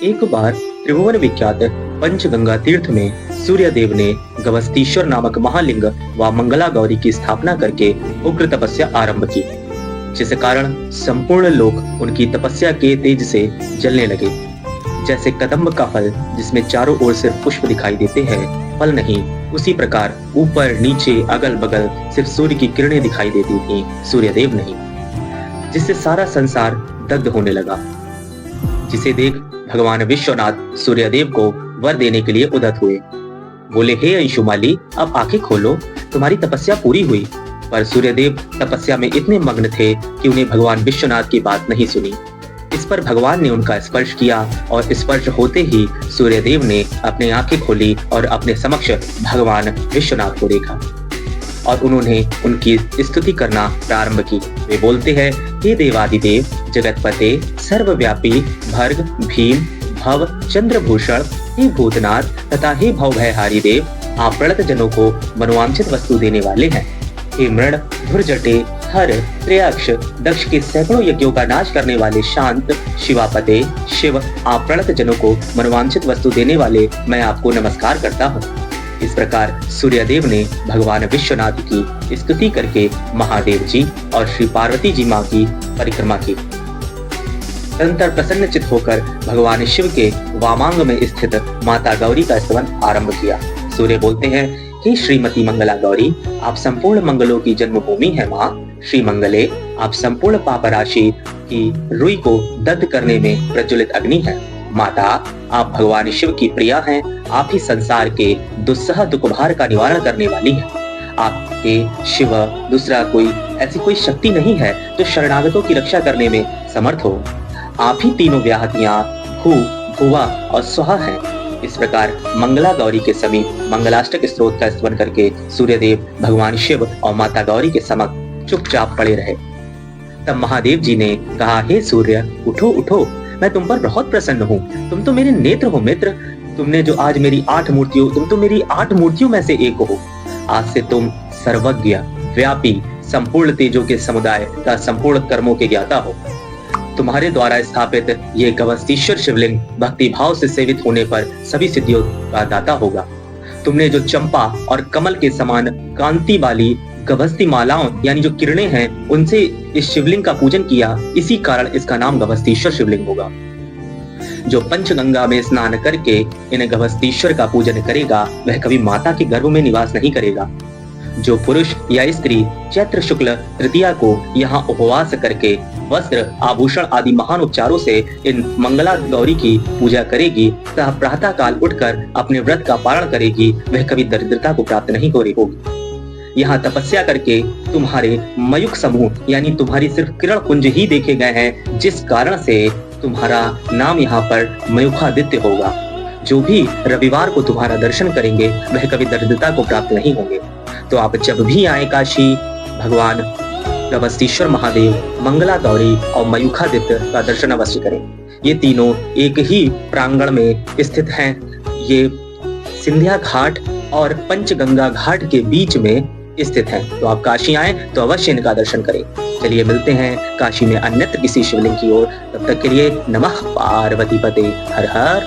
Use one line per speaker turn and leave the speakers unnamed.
एक बार त्रिभुवन विख्यात पंचगंगा तीर्थ में सूर्य देव ने गवस्तीश्वर नामक महालिंग व मंगला गौरी की स्थापना करके उग्र तपस्या आरंभ की, जिस कारण संपूर्ण लोक उनकी तपस्या के तेज से जलने लगे। जैसे कदम्ब का फल जिसमें चारों ओर सिर्फ पुष्प दिखाई देते हैं, फल नहीं, उसी प्रकार ऊपर नीचे अगल बगल सिर्फ सूर्य की किरणें दिखाई देती थी, सूर्यदेव नहीं, जिससे सारा संसार दग्ध होने लगा। जिसे देख भगवान विश्वनाथ सूर्यदेव को वर देने के लिए उद्यत हुए। बोले, हे अंशुमाली, अब आंखें खोलो, तुम्हारी तपस्या पूरी हुई। पर सूर्यदेव तपस्या में इतने मग्न थे कि उन्हें भगवान विश्वनाथ की बात नहीं सुनी। इस पर भगवान ने उनका स्पर्श किया और स्पर्श होते ही सूर्यदेव ने अपनी आंखें खोली और अपने समक्ष भगवान विश्वनाथ को देखा और उन्होंने उनकी स्तुति करना प्रारंभ की। वे बोलते हैं, हे देवादिदेव, जगतपते, सर्वव्यापी, भर्ग, भीम, भव, चंद्रभूषण, हे भूतनाथ तथा हे भवभयहारी देव, आप प्रणत जनों को मनोवांछित वस्तु देने वाले हैं। हे मृण, धुर्जटे, हर, त्र्यक्ष, दक्ष के सैकड़ों यज्ञों का नाश करने वाले शांत शिवापते, शिव, आप प्रणत जनों को मनोवांछित वस्तु देने वाले, मैं आपको नमस्कार करता हूँ। इस प्रकार सूर्यदेव ने भगवान विश्वनाथ की स्तुति करके महादेव जी और श्री पार्वती जी माँ की परिक्रमा की। तदनंतर प्रसन्नचित होकर भगवान शिव के वामांग में स्थित माता गौरी का स्तवन आरंभ किया। सूर्य बोलते हैं, हे श्रीमती मंगला गौरी, आप संपूर्ण मंगलों की जन्मभूमि है माँ। श्री मंगले, आप संपूर्ण पाप राशि की रुई को दग्ध करने में प्रज्वलित अग्नि है। माता, आप भगवान शिव की प्रिया हैं। आप ही संसार के दुस्सह दुखभार का निवारण करने वाली हैं। आपके शिव दूसरा ऐसी कोई शक्ति नहीं है जो शरणागतों की रक्षा करने में समर्थ हो। आप ही तीनों व्याहतियां भू, भुवा और स्वाहा हैं। इस प्रकार मंगला गौरी के समीप मंगलाष्टक स्तोत्र का स्तवन करके सूर्यदेव भगवान शिव और माता गौरी के समक्ष चुपचाप पड़े रहे। तब महादेव जी ने कहा, हे सूर्य, उठो उठो, मैं तुम पर बहुत प्रसन्न हूँ। तुम तो मेरे नेत्र हो मित्र। तुमने जो आज मेरी 8 मूर्तियों, तुम तो मेरी 8 मूर्तियों में से एक हो। आज से तुम सर्वज्ञ, व्यापी, संपूर्ण तेजों के समुदाय का संपूर्ण कर्मों के ज्ञाता हो। तुम्हारे द्वारा स्थापित ये गवस्तीश्वर शिवलिंग भक्ति भाव से सेवित होने पर सभी सिद्धियों का दाता होगा। तुमने जो चंपा और कमल के समान कांति वाली गवस्ती मालाओं यानी जो किरणें हैं, उनसे इस शिवलिंग का पूजन किया, इसी कारण इसका नाम गवस्तीश्वर शिवलिंग होगा। जो पंचगंगा में स्नान करके इन गवस्तीश्वर का पूजन करेगा, वह कभी माता के गर्भ में निवास नहीं करेगा। जो पुरुष या स्त्री चैत्र शुक्ल तृतीया को यहाँ उपवास करके वस्त्र, आभूषण आदि महान उपचारों से इन मंगला गौरी की पूजा करेगी तथा प्रातः काल उठकर अपने व्रत का पारण करेगी, वह कभी दरिद्रता को प्राप्त नहीं हो रही होगी। यहाँ तपस्या करके तुम्हारे मयूख समूह यानी तुम्हारी सिर्फ किरण पुंज ही देखे गए हैं, जिस कारण से तुम्हारा नाम यहाँ पर मयूखादित्य होगा। जो भी रविवार को तुम्हारा दर्शन करेंगे, वह कभी दरिद्रता को प्राप्त नहीं होंगे। तो आप जब भी आए काशी, भगवान गवस्तीश्वर महादेव, मंगला गौरी और मयूखादित्य का दर्शन अवश्य करें। ये तीनों एक ही प्रांगण में स्थित हैं। ये सिंधिया घाट और पंचगंगा घाट के बीच में स्थित हैं। तो आप काशी आए तो अवश्य इनका दर्शन करें। चलिए मिलते हैं काशी में अन्यत्र किसी शिवलिंग की ओर। तब तक के लिए नमः पार्वती पते, हर हर